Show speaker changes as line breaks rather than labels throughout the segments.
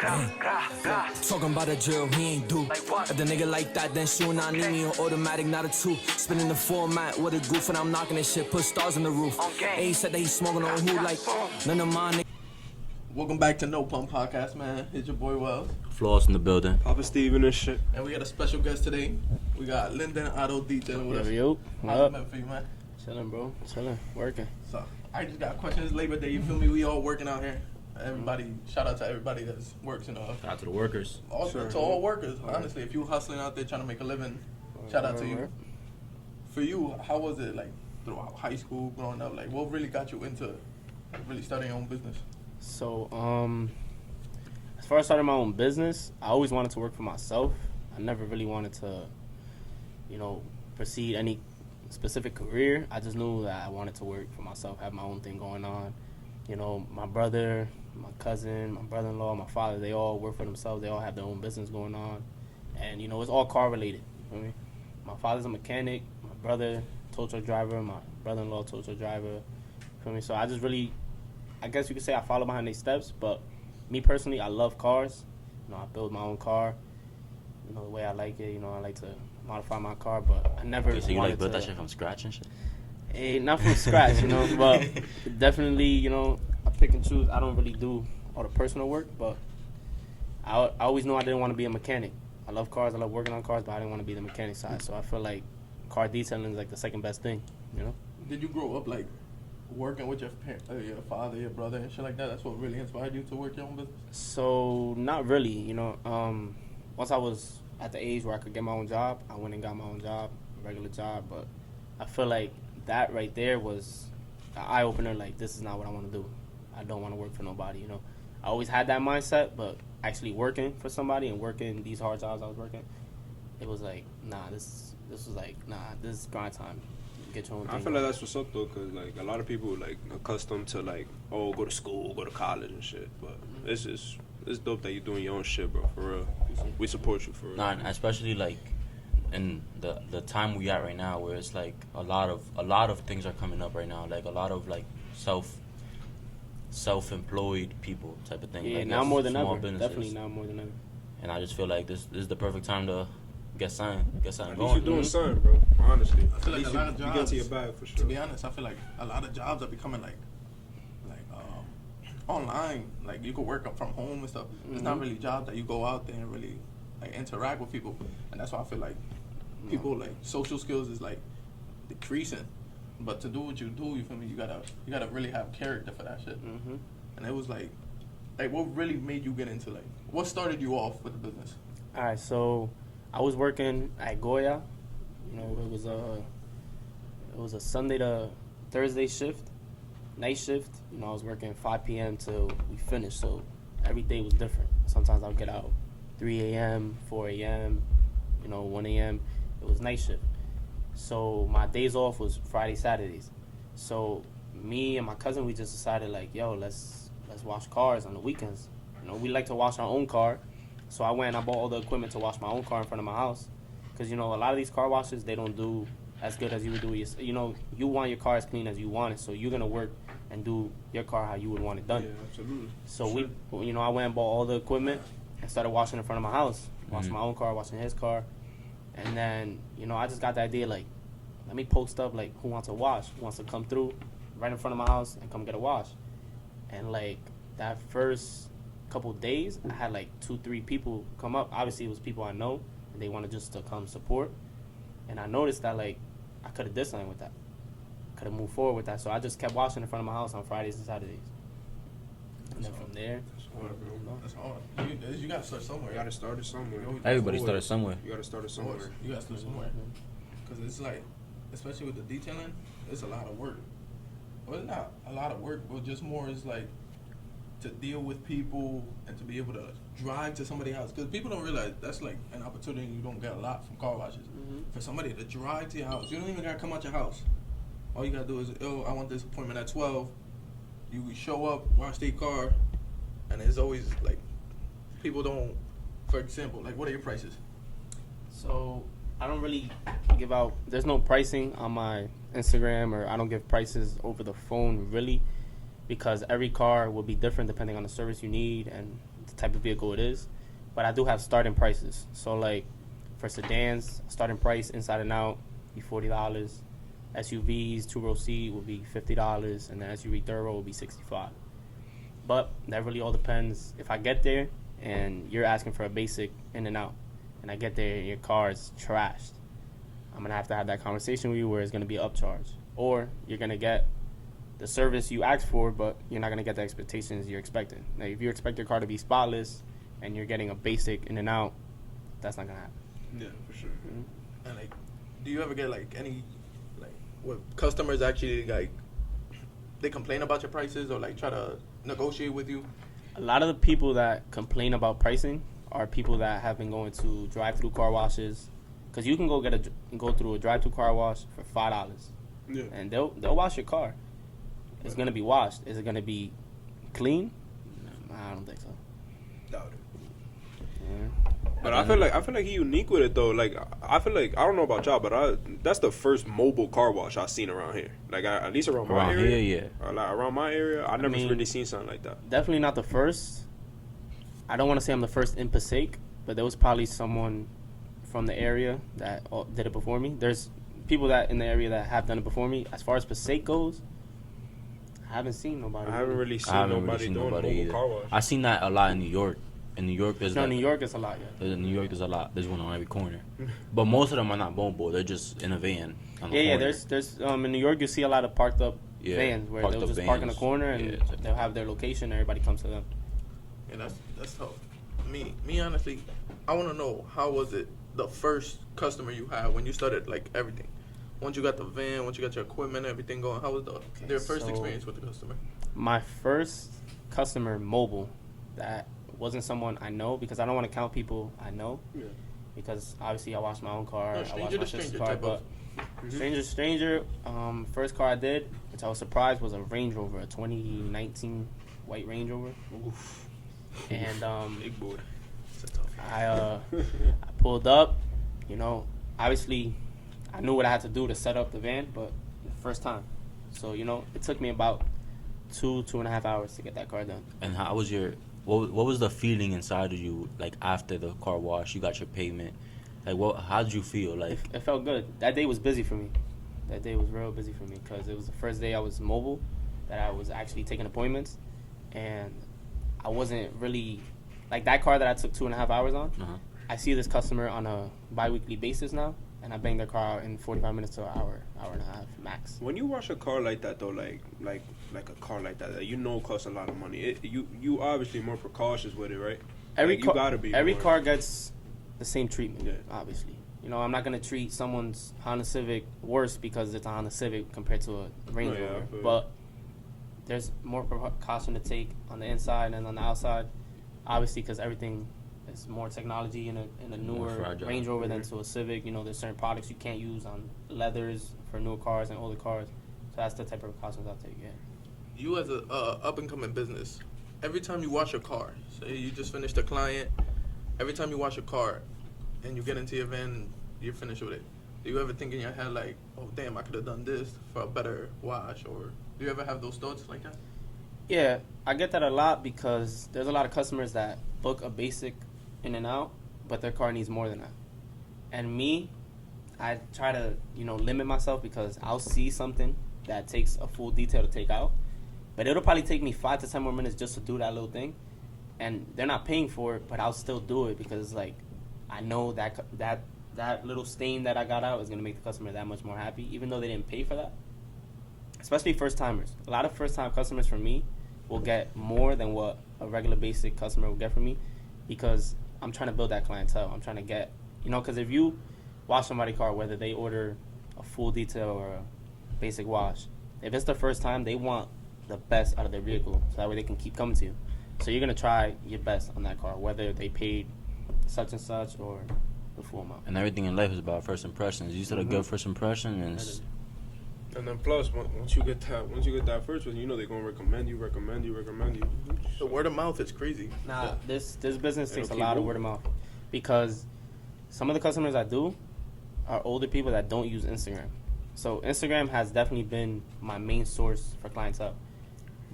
Talking about a drill, he ain't do. If the nigga like that, then shoot, I need me an automatic, not a two. Spinning the format with a goof, and I'm knocking this shit, put stars in the roof. And he said that he's smoking on who, like, none of mine, nigga.
Welcome back to No Pump Podcast, man. It's your boy Wellz.
Floss in the building.
Papa Steve and this shit.
And we got a special guest today. We got Linden Auto Detailing with us.
Yo,
How's it been for you, man?
Chilling, bro. Chilling. Working.
So, I just got questions. Labor Day, you feel me? We all working out here. Everybody, shout out to everybody that works in
Shout out to the workers.
Also to all workers, honestly. If you hustling out there trying to make a living, shout out to you. For you, how was it, like, throughout high school, growing up? Like, what really got you into really starting your own business?
So, as far as starting my own business, I always wanted to work for myself. I never really wanted to, proceed any specific career. I just knew that I wanted to work for myself, have my own thing going on. My brother, my cousin, my brother-in-law, my father, they all work for themselves. They all have their own business going on. And, it's all car related. You know what I mean? My father's a mechanic. My brother, tow truck driver. My brother-in-law, tow truck driver. You feel me? So I just really, I guess you could say I follow behind their steps. But me personally, I love cars. I build my own car. The way I like it. I like to modify my car. But I never
So you
wanted
built
to,
that shit from scratch and shit?
Not from scratch, but definitely, I pick and choose. I don't really do all the personal work, but I always knew I didn't want to be a mechanic. I love cars, I love working on cars, but I didn't want to be the mechanic side. So I feel like car detailing is like the second best thing,
Did you grow up like working with your father, your brother, and shit like that? That's what really inspired you to work your own business?
So not really, Once I was at the age where I could get my own job, I went and got my own job, a regular job. But I feel like that right there was an eye-opener, like, this is not what I want to do. I don't want to work for nobody, I always had that mindset, but actually working for somebody and working these hard jobs I was working, it was like, this is grind time. Get your own thing.
I feel like that's what's up, though, because, like, a lot of people, like, accustomed to, like, go to school, go to college and shit. But it's dope that you're doing your own shit, bro, for real. We support you, for real.
Nah, and especially, like, in the time we at right now, where it's like a lot of things are coming up right now, like a lot of like self-employed people type of thing.
Yeah,
like
now more than
small
ever.
Businesses.
Definitely now more than ever.
And I just feel like this is the perfect time to get something
At least
going.
you're doing something, bro. Honestly,
I feel like a lot of
you
jobs,
get to your bag for sure.
to be honest, I feel like a lot of jobs are becoming like online. Like, you could work up from home and stuff. It's not really jobs that you go out there and really like interact with people, and that's why I feel like people like social skills is like decreasing. But to do what you do, you feel me? You gotta really have character for that shit. And it was like what really made you get into, like, what started you off with the business?
All right, so I was working at Goya. It was a Sunday to Thursday shift, night shift. I was working 5 p.m. till we finished, so every day was different. Sometimes I'll get out 3 a.m., 4 a.m., 1 a.m. It was night shift. So my days off was Friday, Saturdays. So me and my cousin, we just decided, like, yo, let's wash cars on the weekends. We like to wash our own car. So I went and I bought all the equipment to wash my own car in front of my house. Because, a lot of these car washes, they don't do as good as you would do it. You want your car as clean as you want it. So you're going to work and do your car how you would want it done.
Yeah, absolutely.
So I went and bought all the equipment and started washing in front of my house. Washing my own car, washing his car. And then, I just got the idea, like, let me post up, like, who wants to wash? Who wants to come through right in front of my house and come get a wash? And, like, that first couple days, I had, like, 2-3 people come up. Obviously, it was people I know, and they wanted just to come support. And I noticed that, like, I could have did something with that. Could have moved forward with that. So I just kept washing in front of my house on Fridays and Saturdays. And then from there,
That's hard. You gotta start somewhere.
You gotta start it somewhere.
Everybody started somewhere.
You gotta start it somewhere.
You gotta start somewhere. Because it's like, especially with the detailing, it's a lot of work. Well, it's not a lot of work, but just more is like to deal with people and to be able to drive to somebody's house. Because people don't realize that's like an opportunity you don't get a lot from car washes. For somebody to drive to your house. You don't even gotta come out your house. All you gotta do is, I want this appointment at 12. You show up, wash their car, and it's always like, people don't, for example, like, what are your prices?
so I don't really give out, there's no pricing on my Instagram, or I don't give prices over the phone, really, because every car will be different depending on the service you need and the type of vehicle it is. But I do have starting prices. So like for sedans, starting price inside and out be $40. SUVs, 2-row seat will be $50, and the SUV third row will be $65. But that really all depends. If I get there and you're asking for a basic in and out, and I get there and your car is trashed, I'm gonna have to have that conversation with you where it's gonna be upcharge, or you're gonna get the service you asked for, but you're not gonna get the expectations you're expecting. Now, if you expect your car to be spotless and you're getting a basic in and out, that's not gonna happen.
Yeah, for sure.
Mm-hmm.
And like, do you ever get like any, like, what customers actually like, they complain about your prices or like try to negotiate with you?
A lot of the people that complain about pricing are people that have been going to drive-through car washes, because you can go through a drive-through car wash for $5,
Yeah.
and they'll wash your car. It's gonna be washed. Is it gonna be clean? No, I don't think so.
Doubt it.
Yeah.
But I feel like he unique with it though. Like I feel like, I don't know about y'all, but that's the first mobile car wash I've seen around here. Like at least around my area.
Here, yeah.
Or like around my area, I never
mean,
really seen something like that.
Definitely not the first. I don't want to say I'm the first in Passaic, but there was probably someone from the area that did it before me. There's people that in the area that have done it before me. As far as Passaic goes, I haven't seen nobody.
I haven't really seen
I haven't really
nobody
seen
doing
nobody
mobile
either.
car wash.
I seen that a lot in New York. In New York, there's
No,
like,
New York is a lot, yeah.
in New York, there's a lot. There's one on every corner, but most of them are not mobile. They're just in a van. On the
Yeah,
corner.
there's in New York you see a lot of parked up
Yeah,
vans where
parked
they'll
up
just park in a
vans.
corner and
Yeah,
they'll have their location. Everybody comes to them.
And that's tough. Me honestly, I want to know, how was it the first customer you had when you started like everything? Once you got the van, once you got your equipment, everything going, how was their first
so-
experience with the customer?
My first customer mobile that wasn't someone I know, because I don't want to count people I know.
Yeah.
Because obviously I wash my own car,
No,
I wash
stranger
my
to
sister's
stranger
car,
type
but
of.
stranger. First car I did, which I was surprised, was a Range Rover, a 2019 white Range Rover.
Oof.
And
Big boy.
It's a tough.
I pulled up, obviously I knew what I had to do to set up the van, but the first time. So, it took me about 2.5 hours to get that car done.
And how was what was the feeling inside of you, like after the car wash, you got your payment? Like, how did you feel? Like,
It felt good. That day was busy for me. That day was real busy for me because it was the first day I was mobile, that I was actually taking appointments, and I wasn't really, like that car that I took 2.5 hours on,
uh-huh.
I see this customer on a bi-weekly basis now, and I bang their car out in 45 minutes to an hour and a half max.
When you wash a car like that though, like a car like that costs a lot of money. You obviously more precautious with it, right?
Every
Like,
car,
you gotta be
every
more.
car gets the same treatment,
Yeah.
obviously. I'm not gonna treat someone's Honda Civic worse because it's a Honda Civic compared to a Range
Oh, yeah,
Rover.
but-
But there's more precaution to take on the inside and on the outside, obviously, because everything is more technology in a
More
newer
fragile.
Range Rover than to a Civic. There's certain products you can't use on leathers for newer cars and older cars. So that's the type of precautions I take. Yeah.
You as a up and coming business, every time you wash your car, say you just finished a client, every time you wash your car and you get into your van, you're finished with it. Do you ever think in your head like, oh damn, I could have done this for a better wash? Or do you ever have those thoughts like that?
Yeah, I get that a lot because there's a lot of customers that book a basic in and out, but their car needs more than that. And me, I try to, limit myself because I'll see something that takes a full detail to take out, but it'll probably take me 5 to 10 more minutes just to do that little thing. And they're not paying for it, but I'll still do it because, like, I know that little stain that I got out is going to make the customer that much more happy, even though they didn't pay for that. Especially first-timers. A lot of first-time customers from me will get more than what a regular basic customer will get from me because I'm trying to build that clientele. I'm trying to get, because if you wash somebody's car, whether they order a full detail or a basic wash, if it's the first time, they want the best out of their vehicle so that way they can keep coming to you. So you're going to try your best on that car, whether they paid such and such or the full amount.
and everything in life is about first impressions. You set a good first impression, and
And then plus, once you get that first one, they're gonna recommend you.
The word of mouth is crazy.
Nah, this business takes a
keep
lot of
moving.
word of mouth because some of the customers I do are older people that don't use Instagram. So Instagram has definitely been my main source for clientele.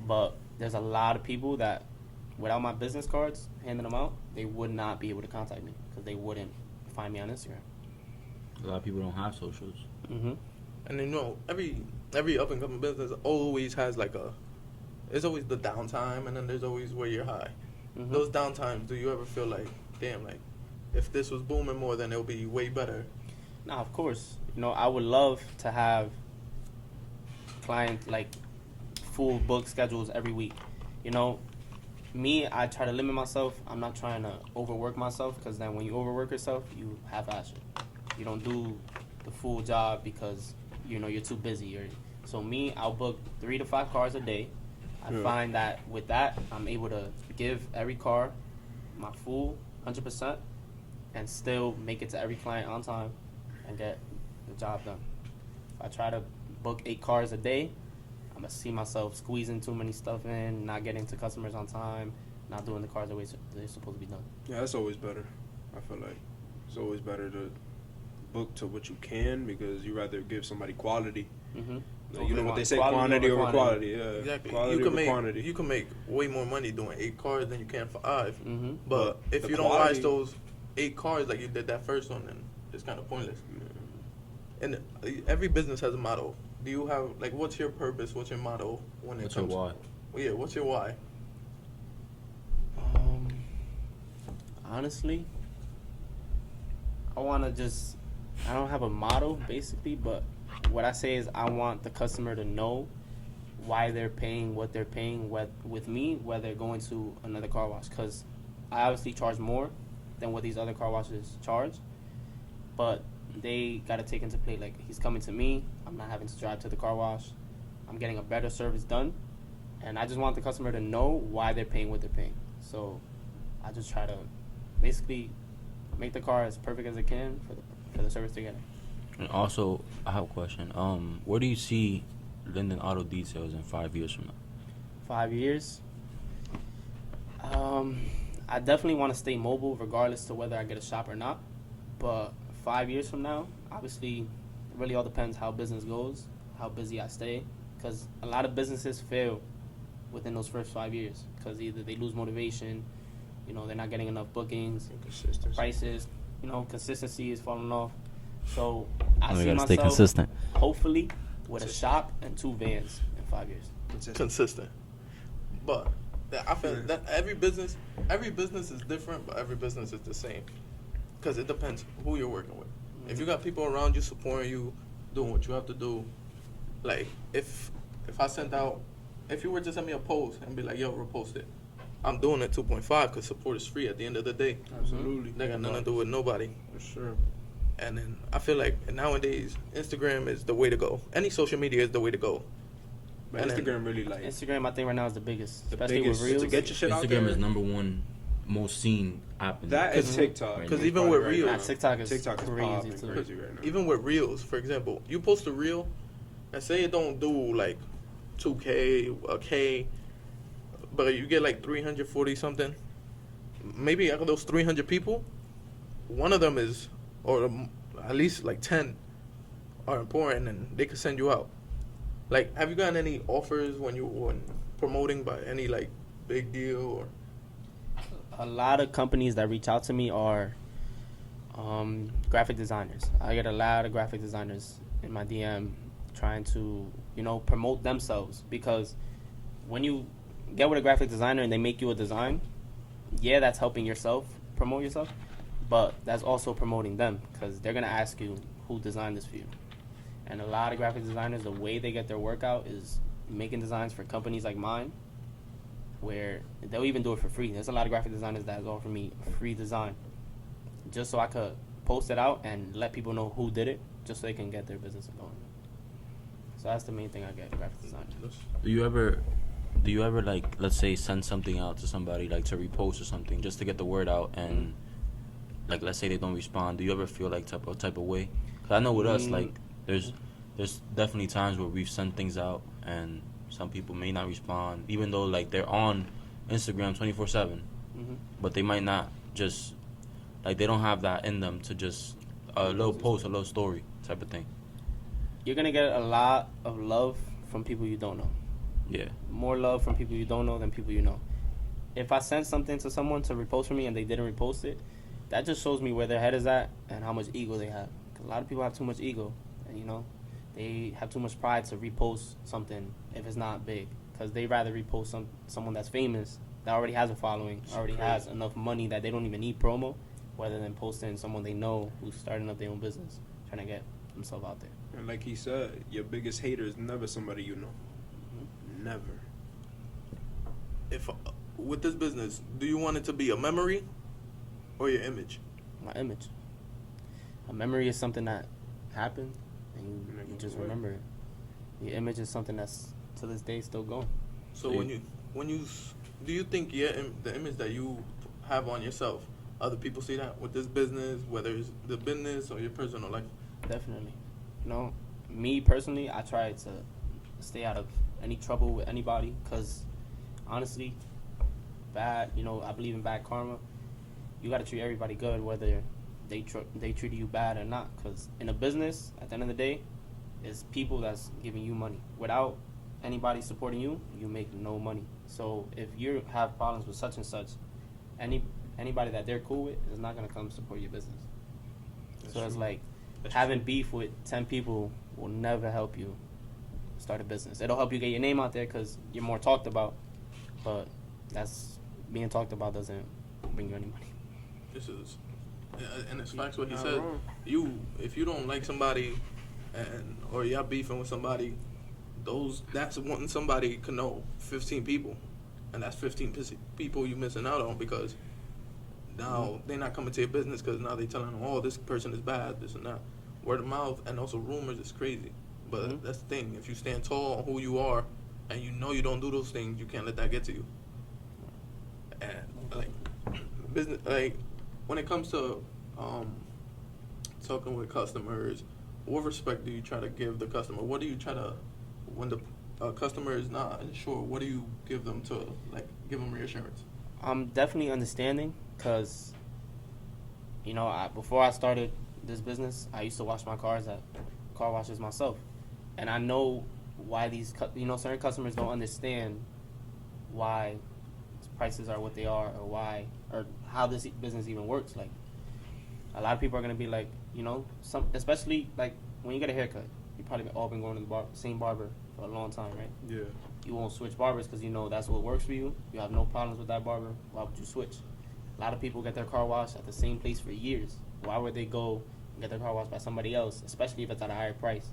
But there's a lot of people that without my business cards, handing them out, they would not be able to contact me because they wouldn't find me on Instagram.
A lot of people don't have socials.
Mm-hmm.
And you know, every up and coming business always has like it's always the downtime, and then there's always where you're high.
Mm-hmm.
Those downtimes, do you ever feel like, damn, like if this was booming more, then it'll be way better?
Nah, of course. You know, I would love to have client like full book schedules every week. You know, me, I try to limit myself. I'm not trying to overwork myself because then when you overwork yourself, you half-ass it. You don't do the full job because you know you're too busy. So me, I'll book 3 to 5 cars a day. I find that with that, I'm able to give every car my full 100% and still make it to every client on time and get the job done. If I try to book 8 cars a day, I'm going to see myself squeezing too many stuff in, not getting to customers on time, not doing the cars the way they're supposed to be done.
Yeah, that's always better. I feel like it's always better to book to what you can because you rather give somebody quality.
Mm-hmm.
Like, you know what they say, quantity over quality. Yeah,
Exactly.
Quality over quantity.
You can make way more money doing 8 cars than you can for 5.
Mm-hmm.
But if
the
you don't
quality-
watch those 8 cars like you did that first one, then it's kind of pointless. And every business has a motto. Do you have, like, what's your purpose? What's your motto when it
What's your
comes?
why?
Well, yeah, what's your why?
Honestly, I want to I don't have a motto basically, but what I say is I want the customer to know why they're paying what they're paying with me, whether they're going to another car wash. Because I obviously charge more than what these other car washes charge, but they got to take into play, like, he's coming to me, I'm not having to drive to the car wash, I'm getting a better service done, and I just want the customer to know why they're paying what they're paying. So I just try to basically make the car as perfect as it can for the service they're getting.
And also, I have a question. Where do you see Linden Auto Details in 5 years from now?
5 years? I definitely want to stay mobile regardless to whether I get a shop or not. But 5 years from now, obviously, it really all depends how business goes, how busy I stay. Because a lot of businesses fail within those first 5 years. Because either they lose motivation, you know, they're not getting enough bookings,
Consistency.
prices, you know, consistency is falling off. So I
We
see
gotta
myself
stay consistent.
hopefully with a shop and 2 vans in 5 years.
Consistent. But I feel that every business is different, but every business is the same. Because it depends who you're working with. If you got people around you supporting you, doing what you have to do, like if you were to send me a post and be like, yo, repost it, I'm doing it 2.5 because support is free at the end of the day.
Absolutely.
They got nothing to do with nobody.
For sure.
And then I feel like nowadays Instagram is the way to go. Any social media is the way to go.
But
And then-
Instagram really like
Instagram, I think right now is the biggest,
the
especially
biggest
with Reels.
to get your shit out there.
Instagram is #1 most seen app. In
That is
Mhm.
TikTok.
Right
'Cause
now.
even
Probably
with
right
Reels-
now.
Nah, TikTok is
TikTok is
crazy
popping
too.
crazy right now.
Even with Reels, for example, you post a reel and say it don't do like 2K, a K, but you get like 340 something. Maybe out of those 300 people, one of them is, or at least like 10 are important and they could send you out. Like, have you gotten any offers when promoting by any like big deal or?
A lot of companies that reach out to me are graphic designers. I get a lot of graphic designers in my DM trying to, you know, promote themselves, because when you get with a graphic designer and they make you a design, yeah, that's helping yourself promote yourself, but that's also promoting them because they're gonna ask you who designed this for you. And a lot of graphic designers, the way they get their work out is making designs for companies like mine, where they'll even do it for free. There's a lot of graphic designers that offer me free design just so I could post it out and let people know who did it, just so they can get their business going. So that's the main thing I get, graphic design.
Do you ever like, let's say, send something out to somebody, like to repost or something, just to get the word out, and like, let's say they don't respond, do you ever feel like type of way? 'Cause I know with us, like, there's definitely times where we've sent things out and some people may not respond, even though like they're on Instagram 24/7, but they might not just, like, they don't have that in them to just a little post, a little story type of thing.
You're going to get a lot of love from people you don't know.
Yeah.
More love from people you don't know than people you know. if I sent something to someone to repost for me and they didn't repost it, that just shows me where their head is at and how much ego they have. 'Cause a lot of people have too much ego, and they have too much pride to repost something if it's not big, because they rather repost someone that's famous, that already has a following, already has enough money that they don't even need promo, rather than posting someone they know who's starting up their own business, trying to get themselves out there.
And like he said, your biggest hater is never somebody you know. Never.
If with this business, do you want it to be a memory or your image?
My image. A memory is something that happened, and you just remember it. The image is something that's to this day still going.
So when you do you think the image that you have on yourself, other people see that with this business, whether it's the business or your personal life?
Definitely. Me personally, I try to stay out of any trouble with anybody, because honestly, I believe in bad karma. You got to treat everybody good, whether they treat you bad or not, because in a business, at the end of the day, it's people that's giving you money. Without anybody supporting you, you make no money. So if you have problems with such and such, anybody that they're cool with is not going to come support your business. So it's like having beef with 10 people will never help you start a business. It'll help you get your name out there because you're more talked about, but that's being talked about doesn't bring you any money.
This is, and it's facts what he said. If you don't like somebody, or you're beefing with somebody, that's wanting somebody can know 15 people, and that's 15 people you missing out on, because now they're not coming to your business because now they telling them, oh, this person is bad, this and that. Word of mouth and also rumors is crazy. But that's the thing. If you stand tall on who you are and you know you don't do those things, you can't let that get to you. And business, when it comes to talking with customers, what respect do you try to give the customer? What do you try to, when the customer is not sure, what do you give them to give them reassurance?
I'm definitely understanding, because before I started this business, I used to wash my cars at car washes myself, and I know why these certain customers don't understand why prices are what they are, or how this business even works. Like, a lot of people are gonna be like, especially like when you get a haircut, you probably all been going to the same barber for a long time, right?
Yeah.
You won't switch barbers because that's what works for you. You have no problems with that barber. Why would you switch? A lot of people get their car washed at the same place for years. Why would they go and get their car washed by somebody else, especially if it's at a higher price?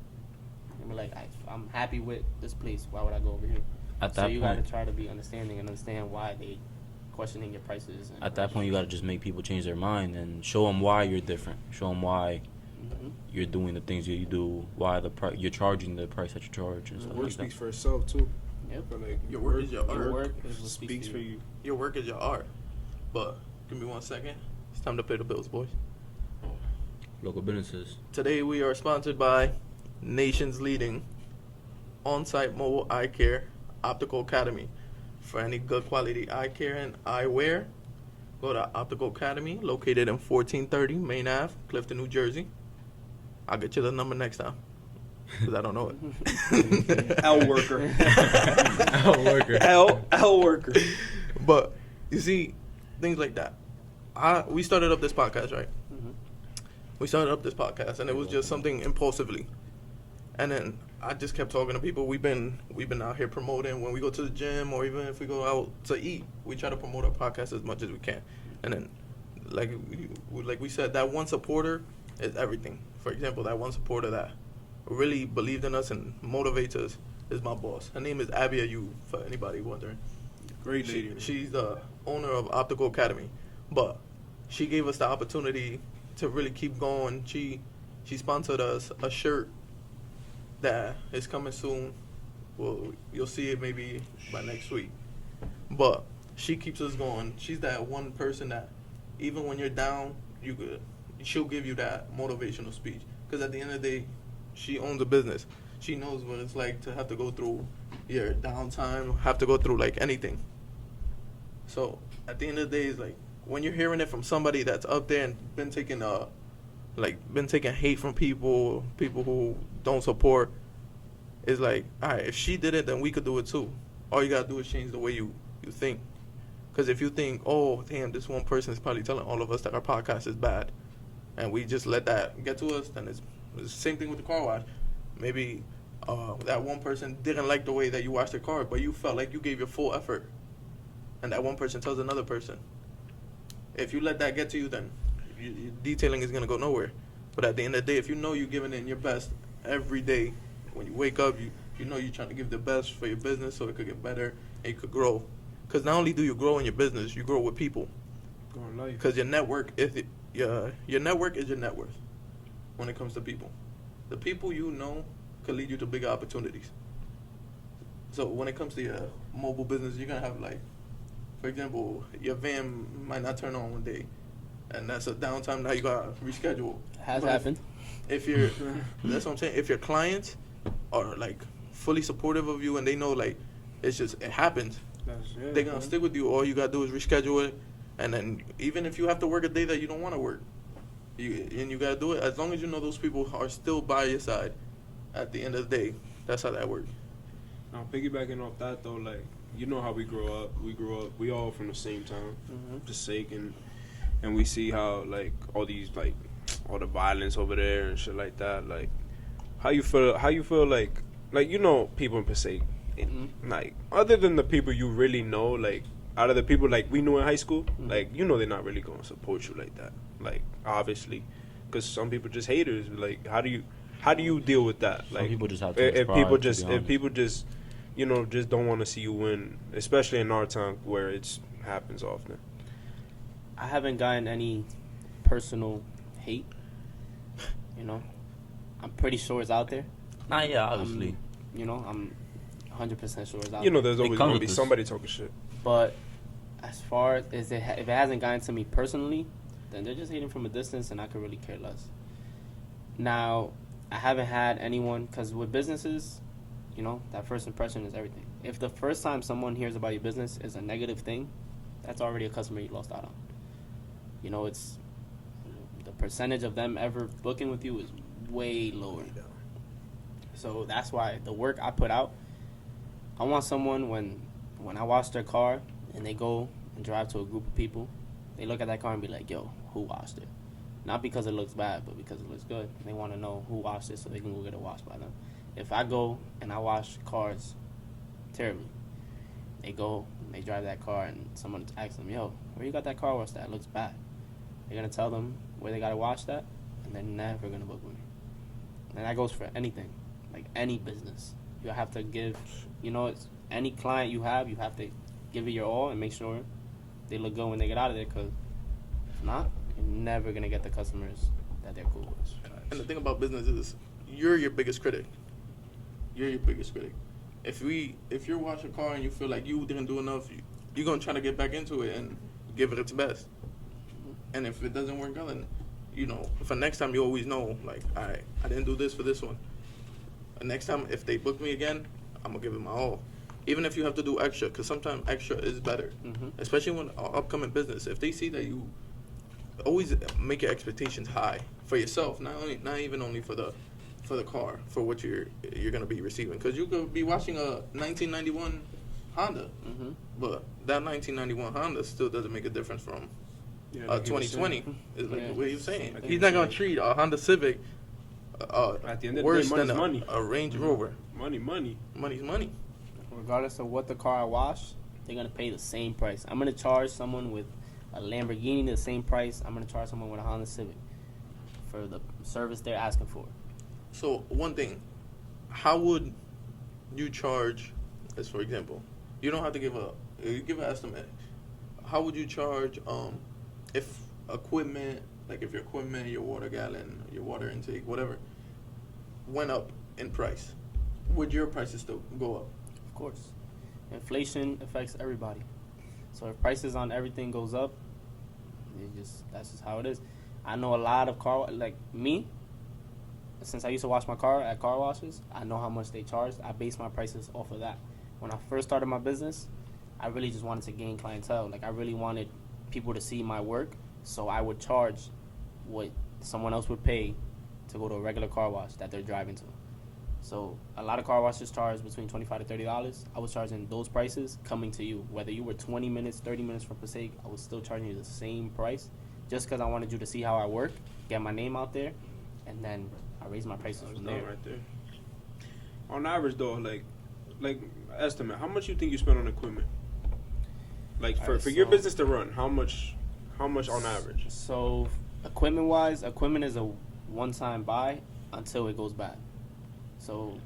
And be like, I'm happy with this place. Why would I go over here?
At that
you
point,
got to try to be understanding and understand why they questioning your prices.
At that point, you got to just make people change their mind and show them why you're different. Show them why you're doing the things that you do, why you're charging the price that you charge. And stuff
Work
like
speaks
that.
for itself too.
Yep.
But
Your work is your art.
Your work is what
speaks for you.
Your work is your art. But give me 1 second. It's time to pay the bills, boys.
Local businesses.
Today we are sponsored by nation's leading on-site mobile eye care, Optical Academy. For any good quality eye care and eyewear, go to Optical Academy, located in 1430 Main Ave, Clifton, New Jersey. I'll get you the number next time, because I don't know it.
L worker.
L worker.
L worker.
But you see, things like that. We started up this podcast, right? We started up this podcast, and it was just something impulsively. And then I just kept talking to people. We've been out here promoting when we go to the gym, or even if we go out to eat. We try to promote our podcast as much as we can. And then, like we said, that one supporter is everything. For example, that one supporter that really believed in us and motivates us is my boss. Her name is Abby Ayu, for anybody wondering.
Great lady.
She's the owner of Optical Academy. But she gave us the opportunity to really keep going. She sponsored us a shirt that is coming soon. Well, you'll see it maybe by next week. But she keeps us going. She's that one person that even when you're down, she'll give you that motivational speech. Because at the end of the day, she owns a business. She knows what it's like to have to go through your downtime, have to go through anything. So at the end of the day, it's like when you're hearing it from somebody that's up there and been taking hate from people who don't support, it's like, all right, if she did it, then we could do it too. All you gotta do is change the way you think. Because if you think, oh, damn, this one person is probably telling all of us that our podcast is bad, and we just let that get to us, then it's the same thing with the car wash. Maybe that one person didn't like the way that you washed their car, but you felt like you gave your full effort. And that one person tells another person. If you let that get to you, then detailing is going to go nowhere. But at the end of the day, if you know you're giving it your best every day, when you wake up, you know you're trying to give the best for your business so it could get better and you could grow. Because not only do you grow in your business, you grow with people. Because your network is your network is your net worth when it comes to people. The people you know could lead you to bigger opportunities. So when it comes to your mobile business, you're going to have, like, for example, your van might not turn on one day, and that's a downtime. Now you got to reschedule.
Has happened.
If you're, that's what I'm saying. If your clients are, like, fully supportive of you and they know, like, it happens, they're going to stick with you. All you got to do is reschedule it. And then even if you have to work a day that you don't want to work, you got to do it. As long as you know those people are still by your side at the end of the day, that's how that works.
Now, piggybacking off that, though, like, you know how we grew up. We all from the same town, Passaic, and we see how, like, all the violence over there and shit like that. Like, how you feel like, you know, people in Passaic, like, other than the people you really know, like, out of the people, like, we knew in high school, like, you know they're not really going to support you like that. Like, obviously, because some people just haters. Like, how do you deal with that? Like,
some people just have
if people just you know, just don't want to see you win, especially in our town where it happens often.
I haven't gotten any personal hate. You know, I'm pretty sure it's out there.
Nah, yeah, obviously.
I'm 100% sure it's out there.
You know, there's always going to be
this.
somebody talking shit.
But as far as if it hasn't gotten to me personally, then they're just hating from a distance, and I could really care less. Now, I haven't had anyone, because with businesses, you know, that first impression is everything. If the first time someone hears about your business is a negative thing, that's already a customer you lost out on. You know, it's the percentage of them ever booking with you is way lower. So that's why the work I put out, I want someone when I wash their car and they go and drive to a group of people, they look at that car and be like, yo, who washed it? Not because it looks bad, but because it looks good. They want to know who washed it so they can go get it washed by them. If I go and I wash cars terribly, they go and they drive that car and someone asks them, yo, where you got that car washed at? It looks bad. They're going to tell them where they got to wash that, and they're never going to book with me. And that goes for anything, like any business. You have to give, you know, it's any client you have to give it your all and make sure they look good when they get out of there, because if not, you're never going to get the customers that they're cool with.
And the thing about business is you're your biggest critic. You're your biggest critic. If you're washing a car and you feel like you didn't do enough, you're going to try to get back into it and give it its best. And if it doesn't work out, then, you know, for next time you always know, like, all right, I didn't do this for this one. And next time, if they book me again, I'm going to give it my all. Even if you have to do extra, because sometimes extra is better. Especially when upcoming business. If they see that you always make your expectations high for yourself, not even only for the car, for what you're gonna be receiving, because you could be watching a 1991 Honda, but that 1991 Honda still doesn't make a difference from 2020. Is like the way you're saying. He's not gonna treat a Honda Civic
at the end of
worse
the day,
than a Range Rover.
Money's money.
Regardless of what the car I wash, they're gonna pay the same price. I'm gonna charge someone with a Lamborghini the same price I'm gonna charge someone with a Honda Civic for the service they're asking for.
So one thing, how would you charge? As for example, you don't have to give an estimate. How would you charge if equipment, like if your equipment, your water gallon, your water intake, whatever, went up in price? Would your prices still go up?
Of course, inflation affects everybody. So if prices on everything goes up, that's just how it is. I know a lot of like me. Since I used to wash my car at car washes, I know how much they charge. I base my prices off of that. When I first started my business, I really just wanted to gain clientele. Like, I really wanted people to see my work, so I would charge what someone else would pay to go to a regular car wash that they're driving to. So a lot of car washes charge between $25 to $30. I was charging those prices coming to you. Whether you were 20 minutes, 30 minutes from Passaic, I was still charging you the same price just because I wanted you to see how I work, get my name out there, and then I raised my prices from there.
Right there. On average, though, like estimate, how much you think you spend on equipment? Like for your business to run, how much on average?
So equipment-wise, equipment is a one-time buy until it goes bad. So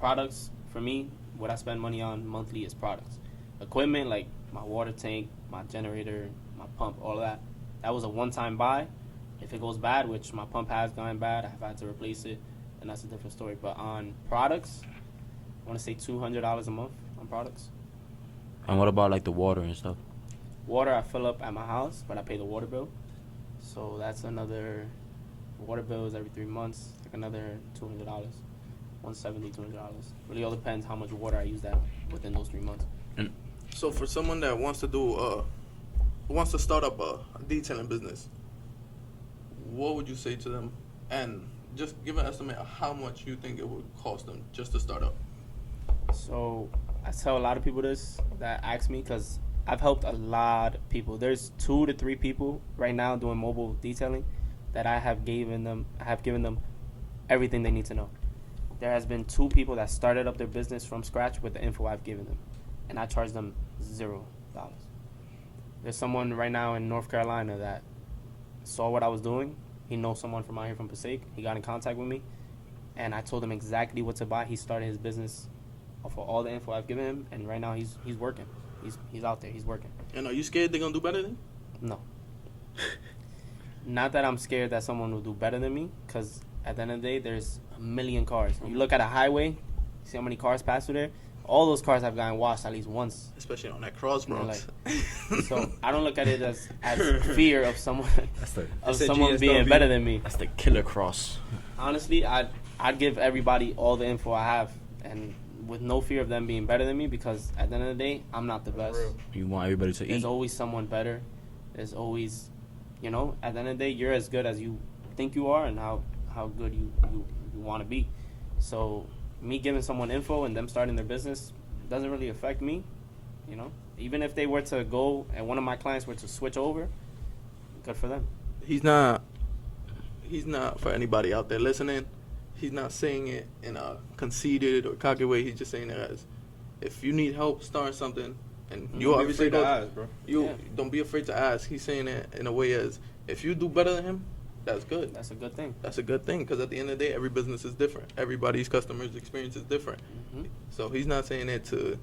products, for me, what I spend money on monthly is products. Equipment, like my water tank, my generator, my pump, all of that was a one-time buy. If it goes bad, which my pump has gone bad, I've had to replace it, and that's a different story. But on products, I want to say $200 a month on products.
And what about like the water and stuff?
Water, I fill up at my house, but I pay the water bill. So that's another, water bill is every 3 months, like another $200, $170, $200. Really all depends how much water I use that within those 3 months.
So for someone that wants to start up a detailing business, what would you say to them? And just give an estimate of how much you think it would cost them just to start up.
So I tell a lot of people this that ask me because I've helped a lot of people. There's 2 to 3 people right now doing mobile detailing that I have given them everything they need to know. There has been 2 people that started up their business from scratch with the info I've given them, and I charge them $0. There's someone right now in North Carolina that saw what I was doing. He knows someone from out here from Passaic. He got in contact with me, and I told him exactly what to buy. He started his business off of all the info I've given him, and right now he's working. He's out there. He's working.
And are you scared they're gonna do better than you?
No. Not that I'm scared that someone will do better than me, because at the end of the day, there's a million cars. You look at a highway, see how many cars pass through there? All those cars have gotten washed at least once.
Especially on that crossroads.
So I don't look at it as fear of someone someone
GSW.
being better than me.
That's the killer cross.
Honestly, I'd give everybody all the info I have, and with no fear of them being better than me, because at the end of the day, I'm not the best.
You want everybody to
There's
eat.
always someone better. There's always, at the end of the day, you're as good as you think you are and how good you want to be. So me giving someone info and them starting their business doesn't really affect me, Even if they were to go and one of my clients were to switch over, good for them.
He's not for anybody out there listening. He's not saying it in a conceited or cocky way. He's just saying it as, if you need help starting something, and you obviously
to ask, bro.
Don't be afraid to ask. He's saying it in a way as, if you do better than him, that's good.
That's a good thing.
That's a good thing, because at the end of the day, every business is different. Everybody's customer's experience is different.
Mm-hmm.
So he's not saying it to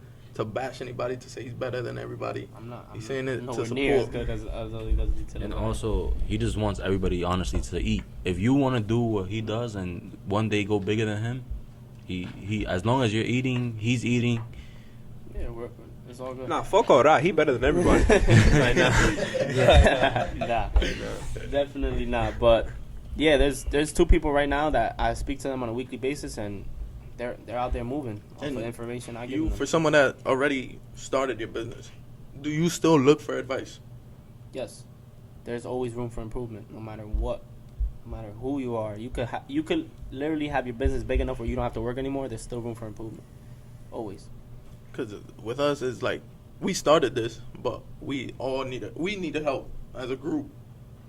bash anybody, to say he's better than everybody. He's saying it to
nowhere
support.
near as good as he does detailing.
And also, he just wants everybody, honestly, to eat. If you want to do what he does and one day go bigger than him, he as long as you're eating, he's eating.
Yeah, it's all good.
Nah, fuck all that. He better than everybody. Right now.
Nah, definitely not. But yeah, there's 2 people right now that I speak to them on a weekly basis, and they're out there moving off
And
the information I give
You,
them.
for someone that already started your business, do you still look for advice?
Yes, there's always room for improvement, no matter what, no matter who you are. You could literally have your business big enough where you don't have to work anymore. There's still room for improvement, always.
Because with us, it's like, we started this, but we needed help as a group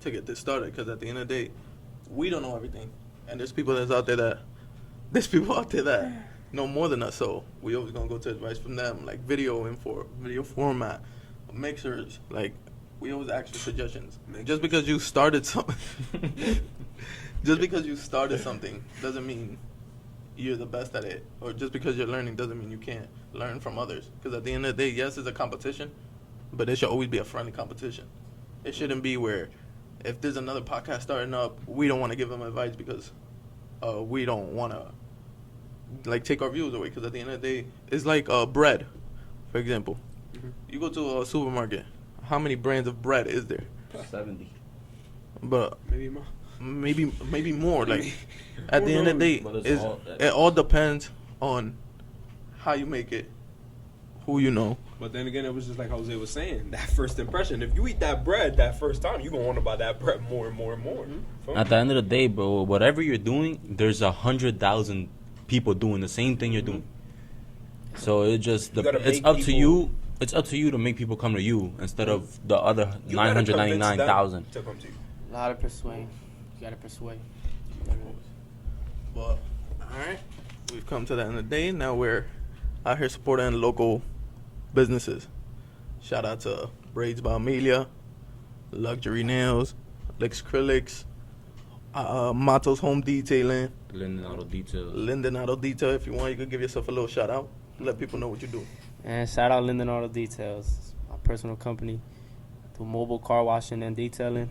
to get this started. Because at the end of the day, we don't know everything, and there's people out there that know more than us. So we always gonna go to advice from them, like video format, mixers. Like, we always ask for suggestions. Just because you started something, doesn't mean you're the best at it, or just because you're learning doesn't mean you can't learn from others. Because at the end of the day, yes, it's a competition, but it should always be a friendly competition. It shouldn't be where, if there's another podcast starting up, we don't want to give them advice because we don't want to take our views away. Because at the end of the day, it's like bread, for example. Mm-hmm. You go to a supermarket, how many brands of bread is there?
70.
But
Maybe more.
maybe more. Like, at the end of the day, it all depends on how you make it, who you know.
But then again, it was just like Jose was saying, that first impression. If you eat that bread that first time, you're going to want to buy that bread more and more and more.
Mm-hmm.
At the end of the day, bro, whatever you're doing, there's 100,000 people doing the same thing you're doing. So it just
You gotta
it's
make
up to
people-
you. It's up to you to make people come to you instead of the other
You gotta convince them
999,000.
to come to you.
A lot of persuade. You gotta persuade.
But all right, we've come to the end of the day. Now we're out here supporting local businesses. Shout out to Braids by Amelia, Luxury Nails, Licks Acrylics, Mato's Home Detailing,
Linden Auto Details.
Linden Auto Detail. If you want, you could give yourself a little shout out. Let people know what you do.
And shout out Linden Auto Details, it's my personal company. Do mobile car washing and detailing.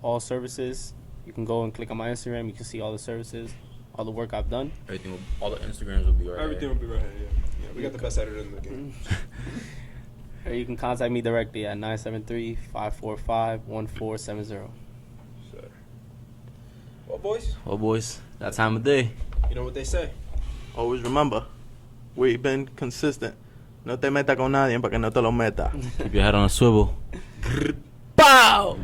All services. You can go and click on my Instagram. You can see all the services, all the work I've done.
Everything, all the Instagrams will be right
Everything
there.
will be right here. Yeah, we got the best editor in the game.
Or you can contact me directly at 973-545-1470.
So. Well, boys,
Oh, boys, that time of day.
you know what they say.
Always remember, we've been consistent. No te meta con nadie para que no te lo meta.
Keep your head on a swivel.
Pow!